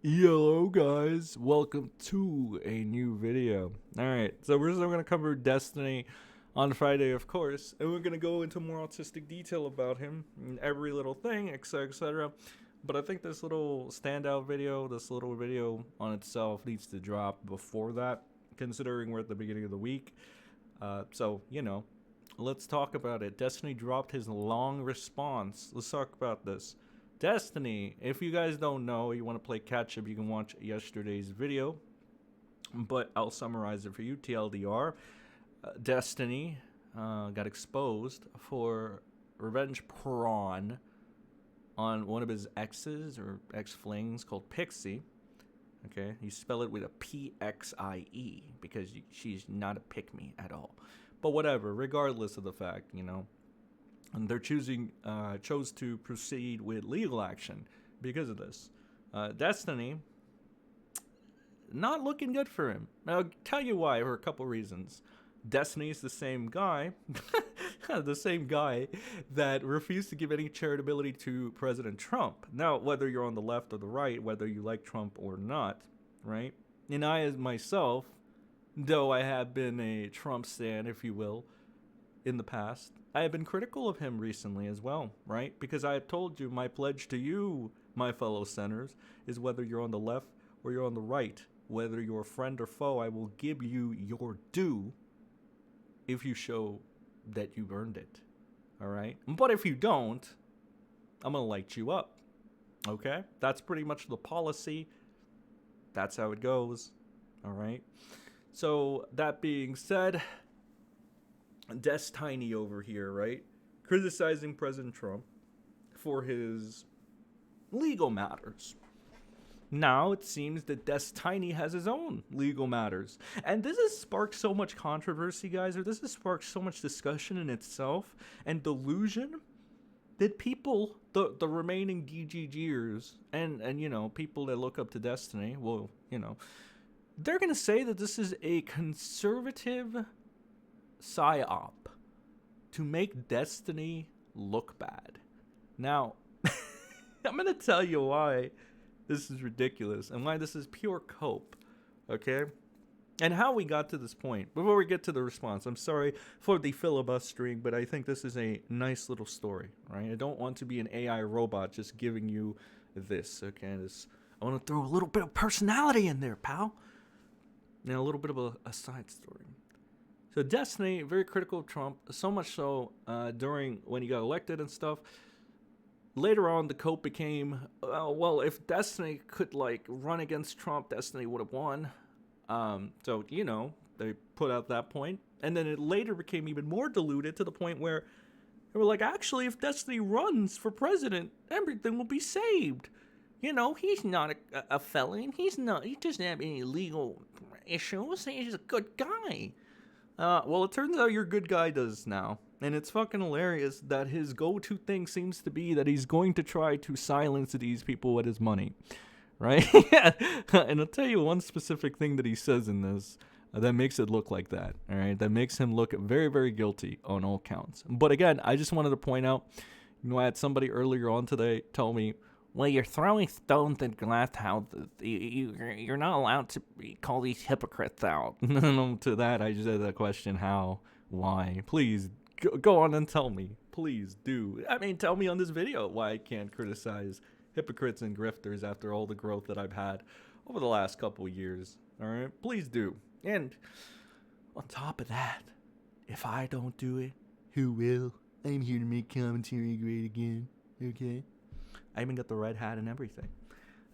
Hello guys, welcome to a new video. Alright, so we're still going to cover Destiny on Friday, of course, and we're going to go into more autistic detail about him and every little thing, etc, etc. But I think this little standout video, this little video on itself needs to drop before that, considering we're at the beginning of the week. So, let's talk about it. Destiny dropped his long response. Let's talk about this. Destiny, if you guys don't know, you want to play catch up, you can watch yesterday's video, but I'll summarize it for you. TLDR, Destiny got exposed for revenge porn on one of his exes or ex-flings called Pixie. Okay, you spell it with a P-X-I-E because she's not a pick-me at all. But whatever, regardless of the fact, and they're chose to proceed with legal action because of this. Destiny, not looking good for him. I'll tell you why for a couple reasons. Destiny's the same guy, the same guy that refused to give any charitability to President Trump. Now, whether you're on the left or the right, whether you like Trump or not, right? And I, as myself, though I have been a Trump stan, if you will, in the past, I have been critical of him recently as well, right? Because I have told you my pledge to you, my fellow senators, is whether you're on the left or you're on the right, whether you're a friend or foe, I will give you your due if you show that you've earned it, all right? But if you don't, I'm going to light you up, okay? That's pretty much the policy. That's how it goes, all right? So that being said, Destiny over here, right? Criticizing President Trump for his legal matters. Now it seems that Destiny has his own legal matters. And this has sparked so much controversy, guys, or this has sparked so much discussion in itself and delusion that people, the remaining DGGers and people that look up to Destiny, well, they're going to say that this is a conservative psyop to make Destiny look bad. Now, I'm going to tell you why this is ridiculous and why this is pure cope, okay? And how we got to this point. Before we get to the response, I'm sorry for the filibustering, but I think this is a nice little story, right? I don't want to be an AI robot just giving you this, okay? I want to throw a little bit of personality in there, pal. And a little bit of a side story. So Destiny, very critical of Trump, so much so during when he got elected and stuff. Later on, the cope became, well, if Destiny could run against Trump, Destiny would have won. So they put out that point, and then it later became even more diluted to the point where they were like, actually, if Destiny runs for president, everything will be saved. He's not a felon. He doesn't have any legal issues. He's a good guy. Well, it turns out your good guy does now. And it's fucking hilarious that his go-to thing seems to be that he's going to try to silence these people with his money. Right? And I'll tell you one specific thing that he says in this that makes it look like that. All right? That makes him look very, very guilty on all counts. But again, I just wanted to point out, I had somebody earlier on today tell me, well, you're throwing stones at glass houses. You're not allowed to call these hypocrites out. To that, I just had the question, how, why? Please, go on and tell me. Please do. Tell me on this video why I can't criticize hypocrites and grifters after all the growth that I've had over the last couple years. All right? Please do. And on top of that, if I don't do it, who will? I'm here to make commentary great again. Okay? I even got the red hat and everything.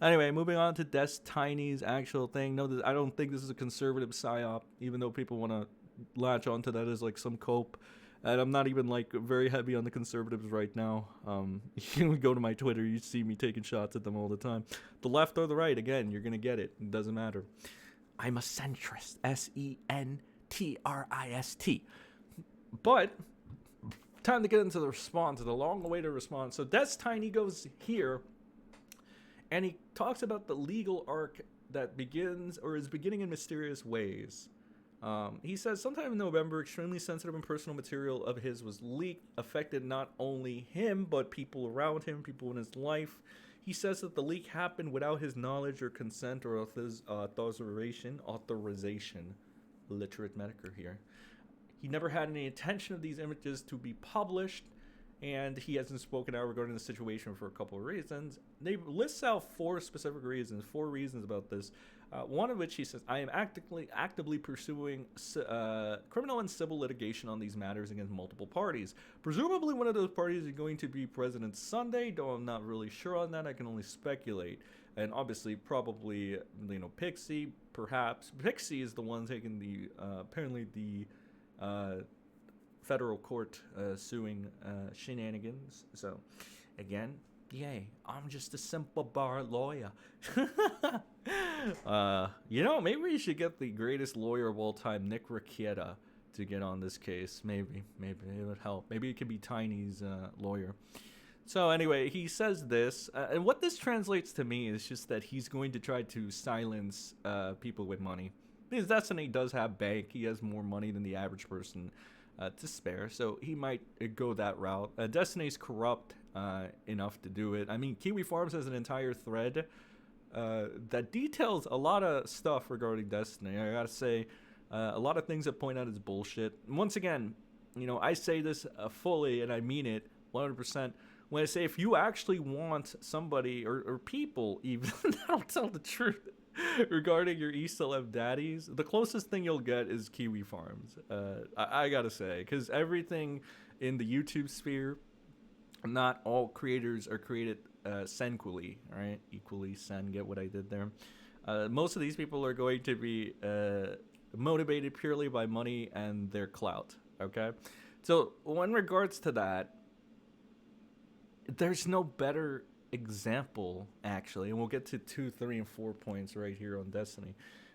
Anyway, moving on to Destiny's actual thing. No, I don't think this is a conservative psyop, even though people want to latch onto that as some cope. And I'm not even very heavy on the conservatives right now. You go to my Twitter, you see me taking shots at them all the time. The left or the right, again, you're going to get it. It doesn't matter. I'm a centrist. Sentrist. But time to get into the response, the long-awaited response. So Destiny goes here, and he talks about the legal arc that begins or is beginning in mysterious ways. He says sometime in November, extremely sensitive and personal material of his was leaked, affected not only him, but people around him, people in his life. He says that the leak happened without his knowledge or consent or authorization. Literate medical here. He never had any intention of these images to be published, and he hasn't spoken out regarding the situation for a couple of reasons. They list out four specific reasons, about this. One of which he says, I am actively pursuing criminal and civil litigation on these matters against multiple parties. Presumably one of those parties is going to be President Sunday, though I'm not really sure on that. I can only speculate. And obviously, probably, Pixie, perhaps. Pixie is the one taking the, apparently the federal court suing shenanigans. So, again, yay, I'm just a simple bar lawyer. Maybe we should get the greatest lawyer of all time, Nick Ricchietta, to get on this case. Maybe it would help. Maybe it could be Tiny's lawyer. So anyway, he says this, and what this translates to me is just that he's going to try to silence people with money. Because Destiny does have bank. He has more money than the average person to spare, so he might go that route. Destiny's corrupt enough to do it. I mean, kiwifarms has an entire thread that details a lot of stuff regarding Destiny. I gotta say, a lot of things that point out is bullshit. Once again, I say this fully, and I mean it 100%. When I say if you actually want somebody or people even that'll tell the truth regarding your ESLM daddies, the closest thing you'll get is kiwifarms. I gotta say, because everything in the YouTube sphere, not all creators are created senqually, right? Equally sen, get what I did there? Most of these people are going to be motivated purely by money and their clout, okay? So in regards to that, there's no better example, actually, and we'll get to 2, 3, and 4 points right here on Destiny.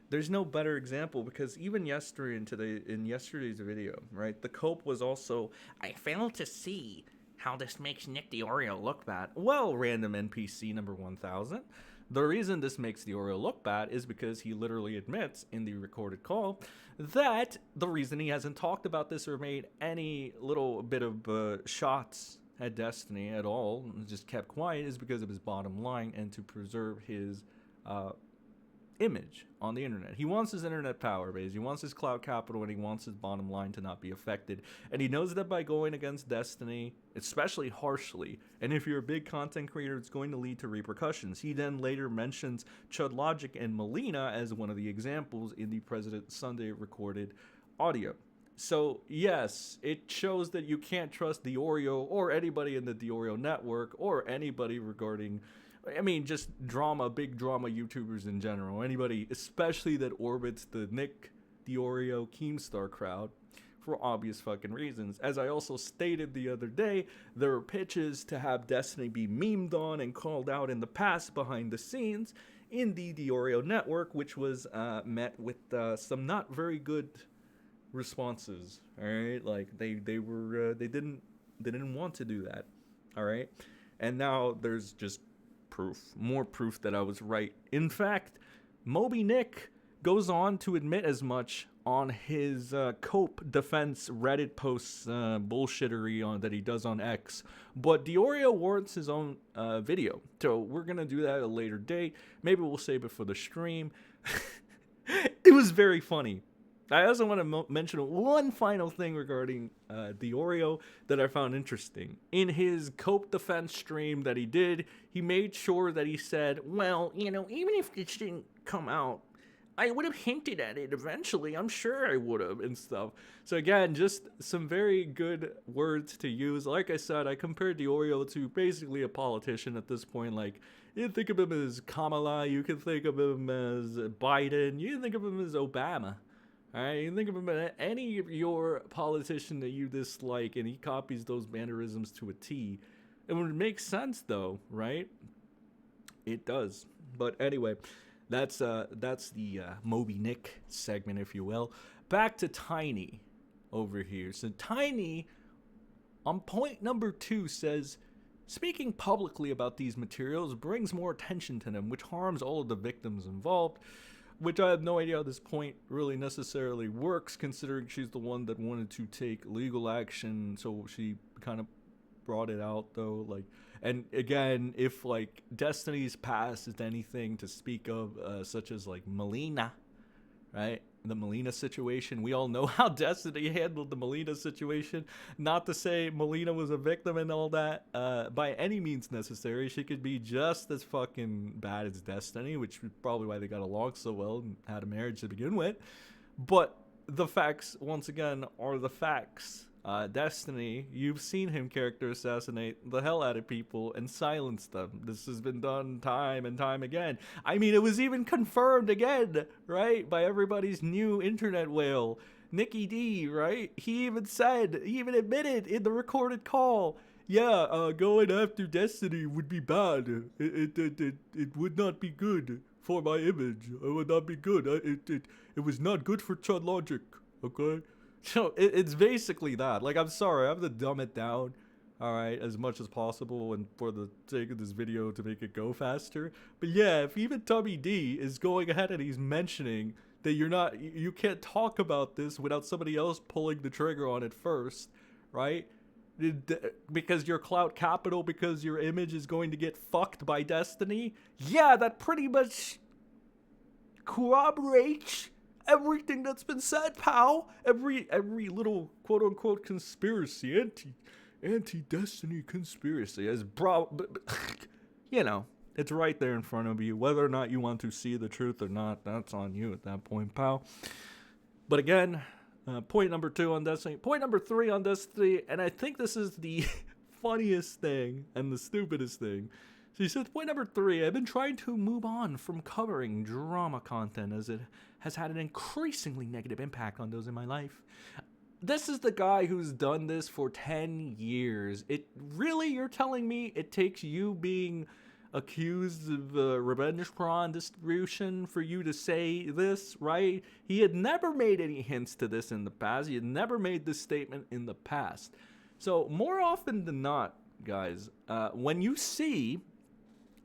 There's no better example because even yesterday in yesterday's video, right, the cope was also, I failed to see how this makes Nick DEORIO look bad. Well, random NPC number 1000. The reason this makes DEORIO look bad is because he literally admits in the recorded call that the reason he hasn't talked about this or made any little bit of shots at Destiny at all, just kept quiet, is because of his bottom line and to preserve his image on the internet. He wants his internet power base, he wants his cloud capital, and he wants his bottom line to not be affected. And he knows that by going against Destiny, especially harshly, and if you're a big content creator, it's going to lead to repercussions. He then later mentions Chud Logic and Melina as one of the examples in the President Sunday recorded audio. So, yes, it shows that you can't trust DEORIO or anybody in the DEORIO network or anybody regarding, just big drama YouTubers in general. Anybody, especially that orbits the Nick DEORIO Keemstar crowd for obvious fucking reasons. As I also stated the other day, there are pitches to have Destiny be memed on and called out in the past behind the scenes in the DEORIO network, which was met with some not very good responses. All right, like they didn't want to do that. All right, and now there's just more proof that I was right. In fact, Moby Nick goes on to admit as much on his Cope defense Reddit posts bullshittery that he does on X. But DEORIO warrants his own video, so we're gonna do that at a later date. Maybe we'll save it for the stream. It was very funny. I also want to mention one final thing regarding DEORIO that I found interesting. In his Cope defense stream that he did, he made sure that he said, well, even if this didn't come out, I would have hinted at it eventually. I'm sure I would have and stuff. So again, just some very good words to use. Like I said, I compared DEORIO to basically a politician at this point. Like, you can think of him as Kamala, you can think of him as Biden, you can think of him as Obama. Alright, you think of him as any of your politician that you dislike, and he copies those mannerisms to a T. It would make sense, though, right? It does. But anyway, that's the Moby Nick segment, if you will. Back to Tiny over here. So Tiny, on point number 2, says, speaking publicly about these materials brings more attention to them, which harms all of the victims involved. Which I have no idea how this point really necessarily works, considering she's the one that wanted to take legal action, so she kind of brought it out, though. Like, And again, if like Destiny's past is anything to speak of, such as like Melina, right? The Melina situation. We all know how Destiny handled the Melina situation. Not to say Melina was a victim and all that, by any means necessary. She could be just as fucking bad as Destiny, which is probably why they got along so well and had a marriage to begin with. But the facts, once again, are the facts. Destiny, you've seen him character assassinate the hell out of people and silence them. This has been done time and time again. I mean, it was even confirmed again, right, by everybody's new internet whale, Nikki D, right? He even admitted in the recorded call, yeah, going after Destiny would be bad. It would not be good for my image. It would not be good. It was not good for Chud Logic, okay? So it's basically that. Like, I'm sorry, I have to dumb it down, all right, as much as possible, and for the sake of this video to make it go faster. But yeah, if even Tommy D is going ahead and he's mentioning that you can't talk about this without somebody else pulling the trigger on it first, right? Because your clout capital, because your image is going to get fucked by Destiny. Yeah, that pretty much corroborates everything that's been said, pal. Every little quote unquote conspiracy, anti Destiny conspiracy, as you know, it's right there in front of you. Whether or not you want to see the truth or not, that's on you at that point, pal. But again, point number 2 on Destiny. Point number 3 on Destiny, and I think this is the funniest thing and the stupidest thing. So he says, point number 3, I've been trying to move on from covering drama content as it has had an increasingly negative impact on those in my life. This is the guy who's done this for 10 years. You're telling me it takes you being accused of revenge porn distribution for you to say this, right? He had never made any hints to this in the past. He had never made this statement in the past. So more often than not, guys, when you see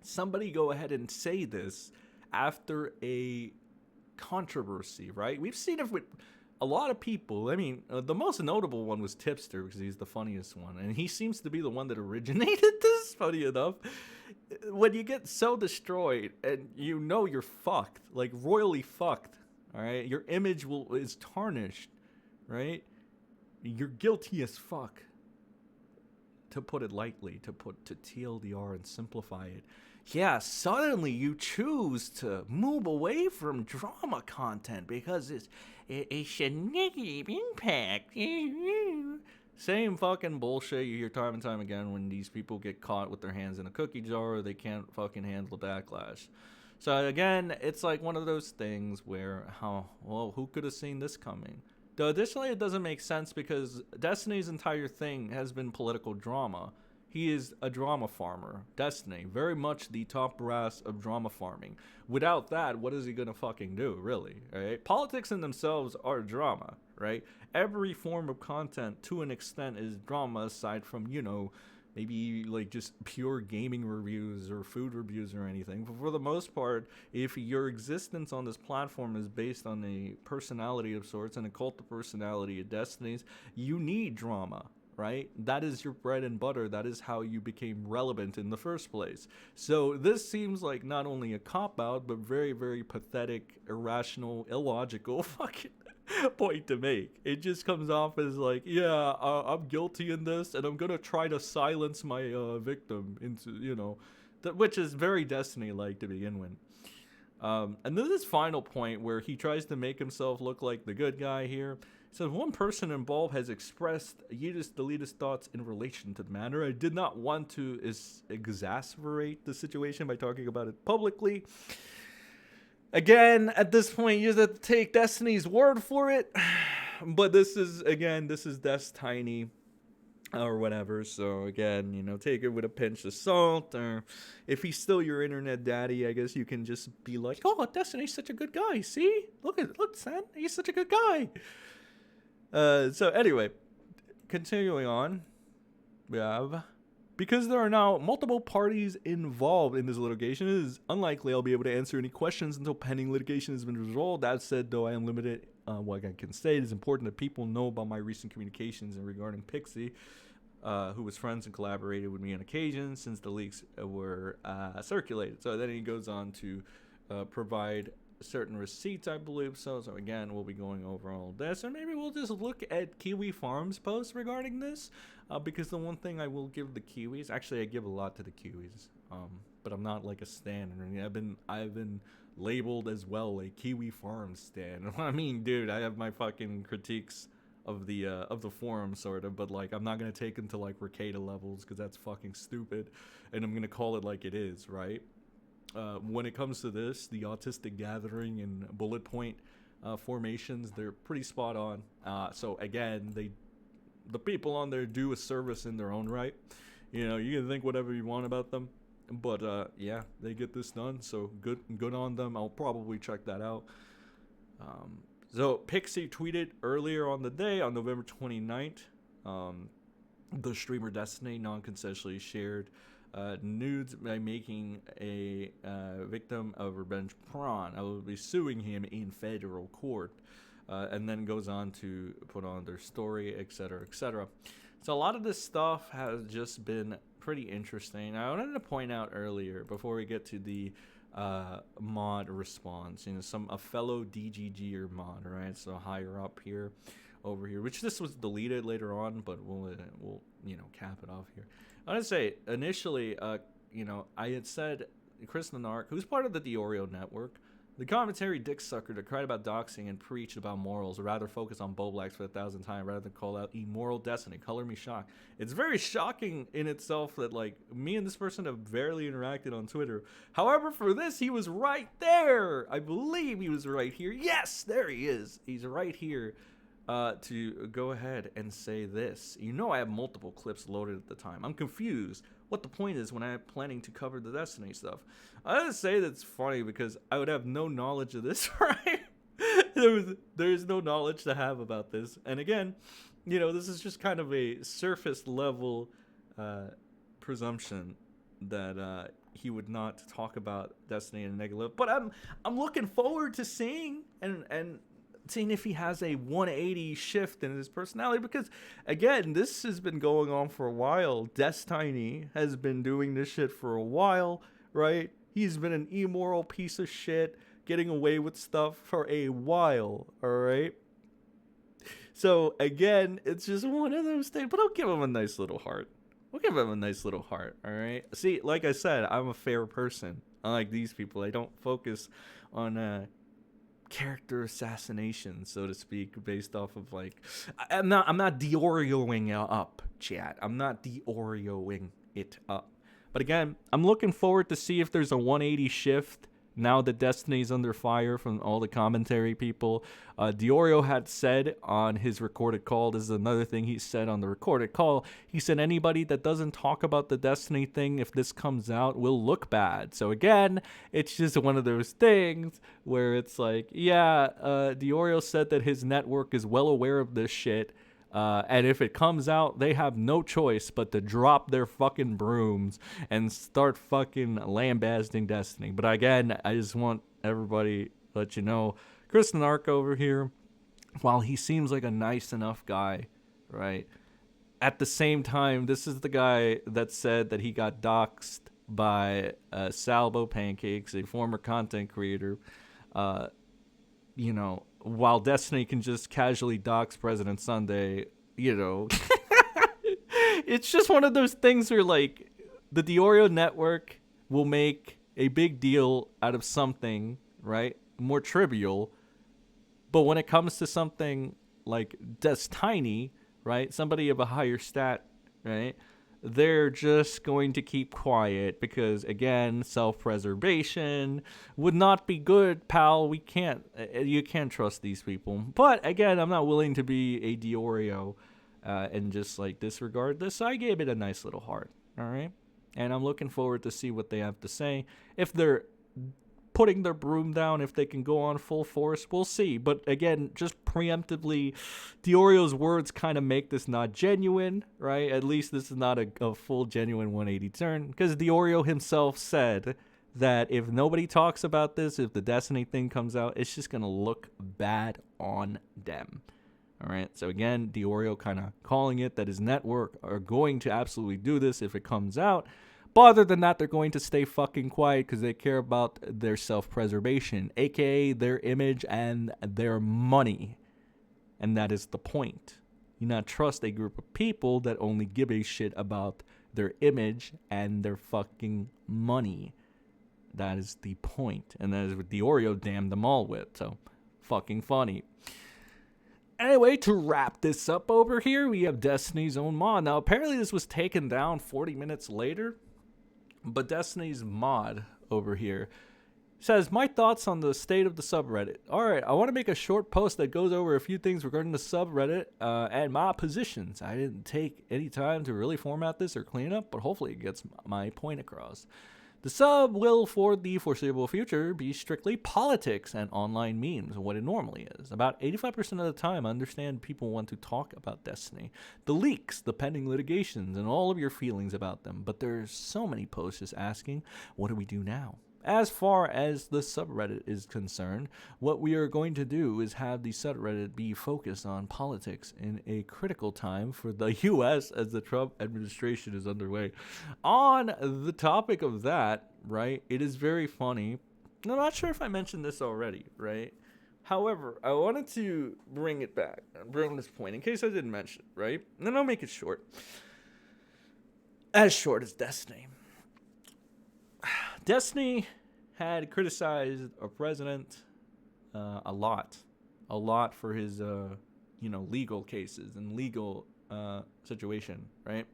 somebody go ahead and say this after a controversy, right? We've seen it with a lot of people. I mean, the most notable one was Tipster, because he's the funniest one, and he seems to be the one that originated this, funny enough. When you get so destroyed and you know you're fucked, like royally fucked, all right? Your image is tarnished, right? You're guilty as fuck, to put it lightly, to TLDR and simplify it. Yeah, suddenly you choose to move away from drama content because it's a negative impact. Same fucking bullshit you hear time and time again when these people get caught with their hands in a cookie jar or they can't fucking handle backlash. So again, it's like one of those things where, who could have seen this coming? Though additionally, it doesn't make sense because Destiny's entire thing has been political drama. He is a drama farmer. Destiny, very much the top brass of drama farming. Without that, what is he gonna fucking do, really? Right? Politics in themselves are drama, right? Every form of content, to an extent, is drama, aside from, maybe like just pure gaming reviews or food reviews or anything. But for the most part, if your existence on this platform is based on a personality of sorts and a cult of personality of Destiny's, you need drama, right? That is your bread and butter. That is how you became relevant in the first place. So this seems like not only a cop-out, but very, very pathetic, irrational, illogical fucking point to make. It just comes off as like, yeah, I'm guilty in this, and I'm gonna try to silence my victim into, which is very Destiny-like to begin with. And then this final point where he tries to make himself look like the good guy here. So one person involved has expressed the latest thoughts in relation to the matter. I did not want to exacerbate the situation by talking about it publicly. Again, at this point, you just have to take Destiny's word for it. But this is Destiny or whatever. So again, take it with a pinch of salt. Or if he's still your internet daddy, I guess you can just be like, oh, Destiny's such a good guy. See? Look, Sen. He's such a good guy. So anyway, continuing on, we have, because there are now multiple parties involved in this litigation, it is unlikely I'll be able to answer any questions until pending litigation has been resolved. That said, though I am limited what I can say, it is important that people know about my recent communications and regarding Pixie. who was friends and collaborated with me on occasion since the leaks were circulated. So then he goes on to provide certain receipts, I believe so. So again, we'll be going over all this, and maybe we'll just look at Kiwi Farms posts regarding this, because the one thing I will give the Kiwis, actually I give a lot to the Kiwis, but I'm not like a stan or anything. I've been labeled as well a Kiwi Farms stan. I mean, dude, I have my fucking critiques of the forum sort of, but like I'm not gonna take them to like Ricada levels because that's fucking stupid, and I'm gonna call it like it is, right? When it comes to this, the autistic gathering and bullet point formations, they're pretty spot on. So again, the people on there do a service in their own right. You know, you can think whatever you want about them, but yeah, they get this done. So good on them. I'll probably check that out. So Pixie tweeted earlier on the day, on November 29th, the streamer Destiny non-consensually shared nudes by making a victim of revenge porn. I will be suing him in federal court, and then goes on to put on their story, etc., etc. So a lot of this stuff has just been pretty interesting. I wanted to point out earlier, before we get to the mod response, you know, a fellow DGGer mod, right? So higher up here, over here, which this was deleted later on, but we'll you know, cap it off here. I want to say, initially, you know, I had said Chris Nanark, who's part of the DEORIO network, the commentary dick sucker that cried about doxing and preached about morals, or rather focus on Boblax for 1,000 times rather than call out immoral destiny. Color me shocked. It's very shocking in itself that, like, me and this person have barely interacted on Twitter. However, for this, he was right there. I believe he was right here. Yes, there he is. He's right here. To go ahead and say this. You know, I have multiple clips loaded at the time. I'm confused what the point is when I'm planning to cover the Destiny stuff. I gotta say that's funny because I would have no knowledge of this, right? There's no knowledge to have about this. And again, you know, this is just kind of a surface level presumption that he would not talk about Destiny in a negative. But I'm looking forward to seeing and seeing if he has a 180 shift in his personality, because again, this has been going on for a while. Destiny has been doing this shit for a while, right? He's been an immoral piece of shit, getting away with stuff for a while, all right? So again, it's just one of those things, but I'll give him a nice little heart. We'll give him a nice little heart, all right? See, like I said, I'm a fair person. Unlike these people, I don't focus on character assassination, so to speak, based off of like I'm not DEORIOing up, chat. I'm not DEORIOing it up. But again, I'm looking forward to see if there's a 180 shift now that Destiny's under fire from all the commentary people. DEORIO had said on his recorded call, this is another thing he said on the recorded call, he said anybody that doesn't talk about the Destiny thing, if this comes out, will look bad. So again, it's just one of those things where it's like, yeah, DEORIO said that his network is well aware of this shit, and if it comes out, they have no choice but to drop their fucking brooms and start fucking lambasting Destiny. But again, I just want everybody to let you know, Chris Nark over here, while he seems like a nice enough guy, right? At the same time, this is the guy that said that he got doxxed by Salvo Pancakes, a former content creator, you know, while Destiny can just casually dox President Sunday, you know. It's just one of those things where, like, the DEORIO network will make a big deal out of something, right? More trivial. But when it comes to something like Destiny, right? Somebody of a higher stat, right? They're just going to keep quiet because, again, self-preservation would not be good, pal. You can't trust these people. But again, I'm not willing to be a DEORIO and just like disregard this. So I gave it a nice little heart, all right? And I'm looking forward to see what they have to say. If they're putting their broom down, if they can go on full force, we'll see. But again, just preemptively, DEORIO's words kind of make this not genuine, right? At least this is not a full genuine 180 turn, because DEORIO himself said that if nobody talks about this, if the Destiny thing comes out, it's just going to look bad on them. All right. So again, DEORIO kind of calling it that his network are going to absolutely do this if it comes out. But other than that, they're going to stay fucking quiet because they care about their self-preservation, aka their image and their money. And that is the point. You not trust a group of people that only give a shit about their image and their fucking money. That is the point. And that is what DEORIO damned them all with. So, fucking funny. Anyway, to wrap this up over here, we have Destiny's own mod. Now, apparently this was taken down 40 minutes later. But Destiny's mod over here says, my thoughts on the state of the subreddit. Alright, I want to make a short post that goes over a few things regarding the subreddit and my positions. I didn't take any time to really format this or clean it up, but hopefully it gets my point across. The sub will, for the foreseeable future, be strictly politics and online memes, what it normally is. About 85% of the time, I understand people want to talk about Destiny, the leaks, the pending litigations, and all of your feelings about them. But there's so many posts just asking, what do we do now? As far as the subreddit is concerned, what we are going to do is have the subreddit be focused on politics in a critical time for the U.S. as the Trump administration is underway. On the topic of that, right, it is very funny. I'm not sure if I mentioned this already, right? However, I wanted to bring it back, bring this point in case I didn't mention it, right? And then I'll make it short. As short as Destiny. Destiny had criticized our president a lot for his, legal cases and legal situation, right?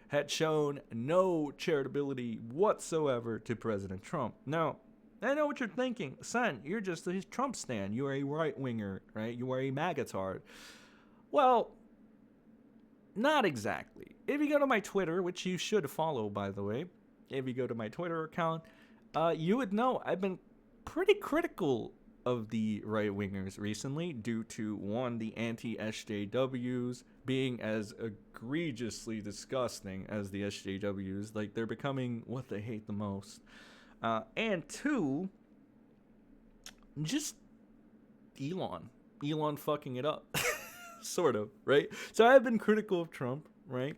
Had shown no charitability whatsoever to President Trump. Now, I know what you're thinking. Son, you're just a Trump stan. You are a right-winger, right? You are a MAGA-tard. Well, not exactly. If you go to my Twitter, which you should follow, by the way, if you go to my Twitter account, you would know I've been pretty critical of the right-wingers recently due to, one, the anti-SJWs being as egregiously disgusting as the SJWs. Like, they're becoming what they hate the most. And two, just Elon fucking it up. Sort of, right? So I've been critical of Trump, right?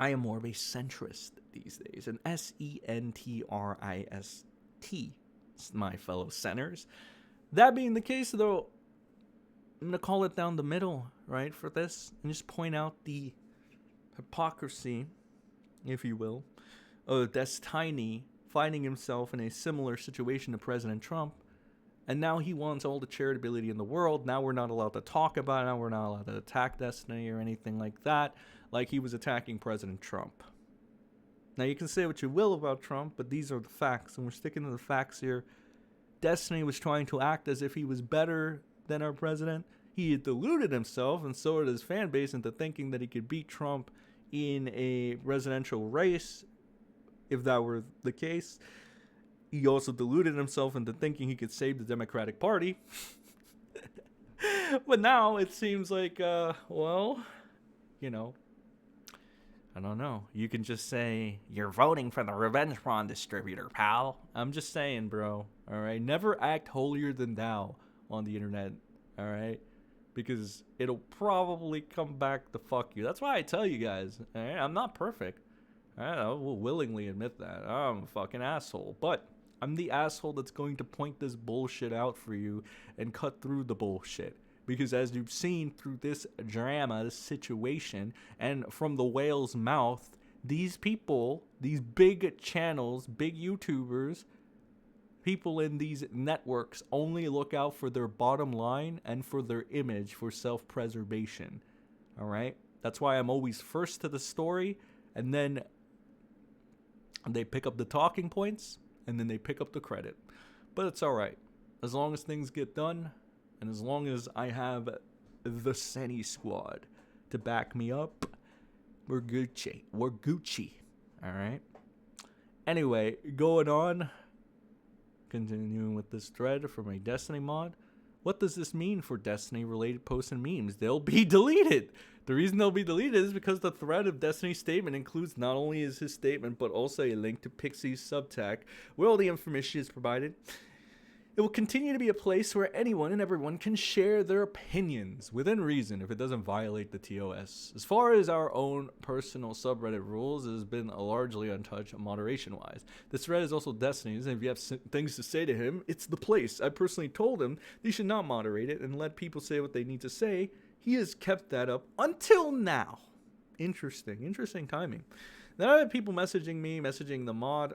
I am more of a centrist these days, an centrist, my fellow centers. That being the case, though, I'm going to call it down the middle, right, for this, and just point out the hypocrisy, if you will, of Destiny finding himself in a similar situation to President Trump, and now he wants all the charitability in the world. Now we're not allowed to talk about it. Now we're not allowed to attack Destiny or anything like that, like he was attacking President Trump. Now, you can say what you will about Trump, but these are the facts, and we're sticking to the facts here. Destiny was trying to act as if he was better than our president. He had deluded himself, and so did his fan base, into thinking that he could beat Trump in a presidential race, if that were the case. He also deluded himself into thinking he could save the Democratic Party. But now it seems like, I don't know. You can just say, you're voting for the revenge porn distributor, pal. I'm just saying, bro. All right? Never act holier than thou on the internet. All right? Because it'll probably come back to fuck you. That's why I tell you guys, all right? I'm not perfect. All right? I will willingly admit that. I'm a fucking asshole. But I'm the asshole that's going to point this bullshit out for you and cut through the bullshit. Because as you've seen through this drama, this situation, and from the whale's mouth, these people, these big channels, big YouTubers, people in these networks only look out for their bottom line and for their image, for self-preservation. All right? That's why I'm always first to the story, and then they pick up the talking points, and then they pick up the credit. But it's all right. As long as things get done, and as long as I have the Senny squad to back me up, we're Gucci. We're Gucci. All right? Anyway, going on. Continuing with this thread from a Destiny mod. What does this mean for Destiny-related posts and memes? They'll be deleted. The reason they'll be deleted is because the thread of Destiny's statement includes not only his statement, but also a link to Pixie's subtag, where all the information is provided. It will continue to be a place where anyone and everyone can share their opinions within reason if it doesn't violate the TOS. As far as our own personal subreddit rules, it has been largely untouched moderation-wise. This thread is also Destiny's, and if you have things to say to him, it's the place. I personally told him he should not moderate it and let people say what they need to say. He has kept that up until now. Interesting timing. Then I had people messaging the mod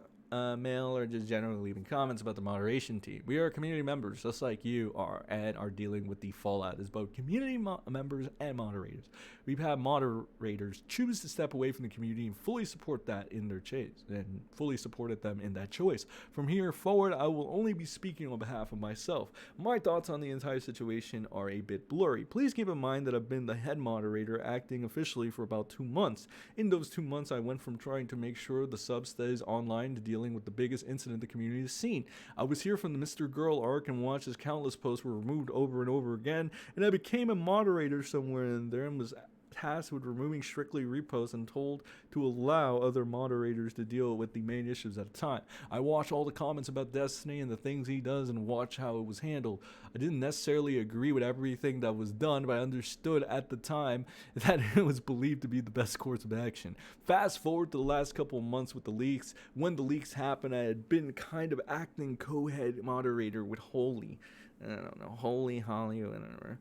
mail, or just generally leaving comments about the moderation team. We are community members, just like you are, and are dealing with the fallout as both community members and moderators. We've had moderators choose to step away from the community and fully support that in their choice, and fully supported them in that choice. From here forward, I will only be speaking on behalf of myself. My thoughts on the entire situation are a bit blurry. Please keep in mind that I've been the head moderator acting officially for about 2 months. In those 2 months, I went from trying to make sure the sub stays online to dealing with the biggest incident the community has seen. I was here from the Mr. Girl arc and watched as countless posts were removed over and over again, and I became a moderator somewhere in there and was tasked with removing strictly reposts and told to allow other moderators to deal with the main issues at a time. I watched all the comments about Destiny and the things he does and watch how it was handled. I didn't necessarily agree with everything that was done, but I understood at the time that it was believed to be the best course of action. Fast forward to the last couple of months with the leaks. When the leaks happened, I had been kind of acting co-head moderator with Holy. I don't know, Holly, whatever.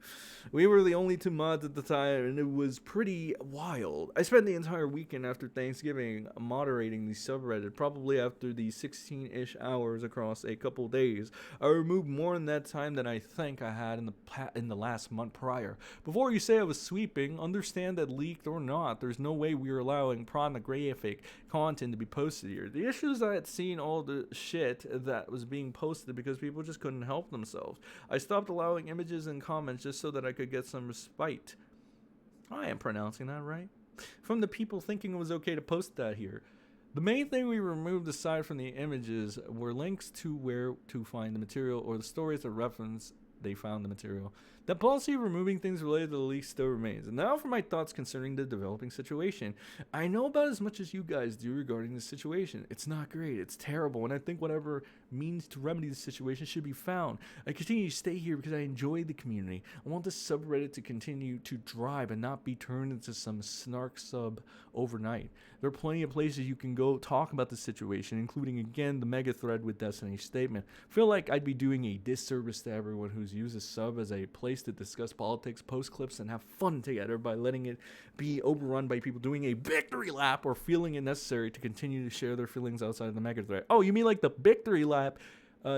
We were the only 2 mods at the time, and it was pretty wild. I spent the entire weekend after Thanksgiving moderating the subreddit, probably after the 16-ish hours across a couple days. I removed more in that time than I think I had in the last month prior. Before you say I was sweeping, understand that leaked or not, there's no way we were allowing pornographic content to be posted here. The issue is I had seen all the shit that was being posted because people just couldn't help themselves. I stopped allowing images and comments just so that I could get some respite. I am pronouncing that right. From the people thinking it was okay to post that here. The main thing we removed aside from the images were links to where to find the material or the stories that reference they found the material. That policy of removing things related to the leak still remains. And now for my thoughts concerning the developing situation. I know about as much as you guys do regarding this situation. It's not great. It's terrible. And I think whatever means to remedy the situation should be found. I continue to stay here because I enjoy the community. I want this subreddit to continue to drive and not be turned into some snark sub overnight. There are plenty of places you can go talk about the situation, including again the mega thread with Destiny's statement. I feel like I'd be doing a disservice to everyone who's used a sub as a place to discuss politics, post clips, and have fun together by letting it be overrun by people doing a victory lap or feeling it necessary to continue to share their feelings outside of the mega thread. Oh, you mean like the victory lap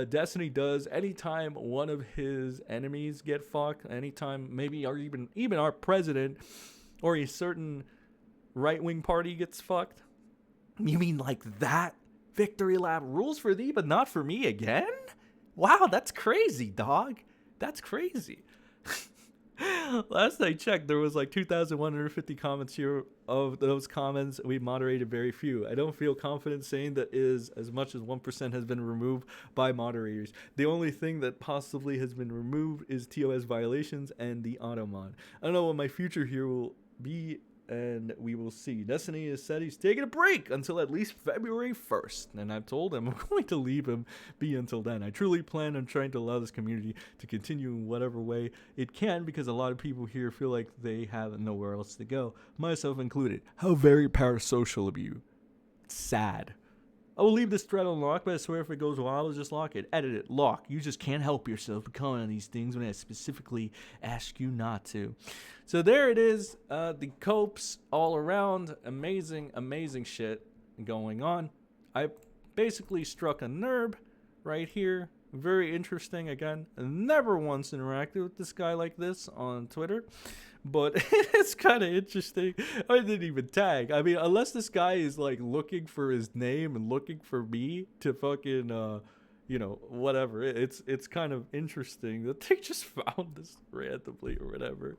Destiny does anytime one of his enemies get fucked, anytime maybe or even our president or a certain right-wing party gets fucked? You mean like that? Victory lap rules for thee, but not for me again? Wow, that's crazy, dog. That's crazy. Last I checked, there was like 2,150 comments here. Of those comments, we moderated very few. I don't feel confident saying that is as much as 1% has been removed by moderators. The only thing that possibly has been removed is TOS violations and the auto mod. I don't know what my future here will be, and we will see. Destiny has said he's taking a break until at least February 1st, and I've told him I'm going to leave him be until then. I truly plan on trying to allow this community to continue in whatever way it can, because a lot of people here feel like they have nowhere else to go, myself included. How very parasocial of you. It's sad. I will leave this thread unlocked, but I swear if it goes wild, I'll just lock it. Edit it. Lock. You just can't help yourself comment on these things when I specifically ask you not to. So there it is. The copes all around. Amazing shit going on. I basically struck a nerve right here. Very interesting. Again, never once interacted with this guy like this on Twitter. But it's kind of interesting. I didn't even tag. I mean, unless this guy is like looking for his name and looking for me to fucking, whatever. It's kind of interesting that they just found this randomly or whatever.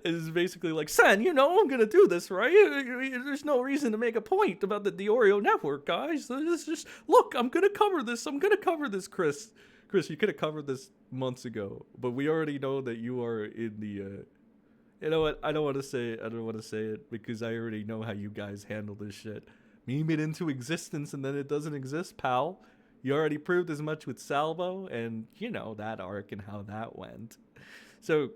It's basically like, Sen, I'm going to do this, right? There's no reason to make a point about the DEORIO network, guys. It's just, look, I'm going to cover this, Chris. Chris, you could have covered this months ago, but we already know that you are in the... You know what? I don't want to say it because I already know how you guys handle this shit. Meme it into existence and then it doesn't exist, pal. You already proved as much with Salvo, and you know that arc and how that went. So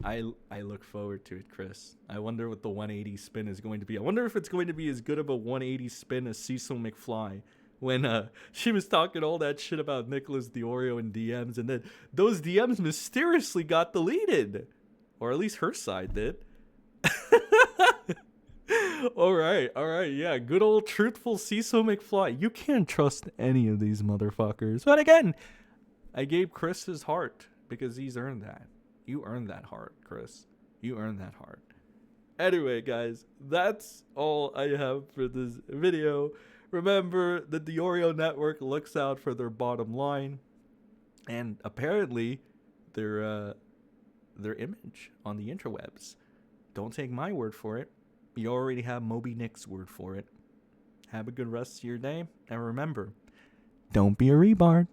I look forward to it, Chris. I wonder what the 180 spin is going to be. I wonder if it's going to be as good of a 180 spin as Cecil McFly when she was talking all that shit about Nicholas DeOrio in DMs, and then those DMs mysteriously got deleted. Or at least her side did. All right, yeah. Good old truthful Cecil McFly. You can't trust any of these motherfuckers. But again, I gave Chris his heart because he's earned that. You earned that heart, Chris. You earned that heart. Anyway, guys, that's all I have for this video. Remember, the DEORIO network looks out for their bottom line, and apparently their image on the interwebs. Don't take my word for it. You already have Moby Nick's word for it. Have a good rest of your day, and remember, don't be a retard.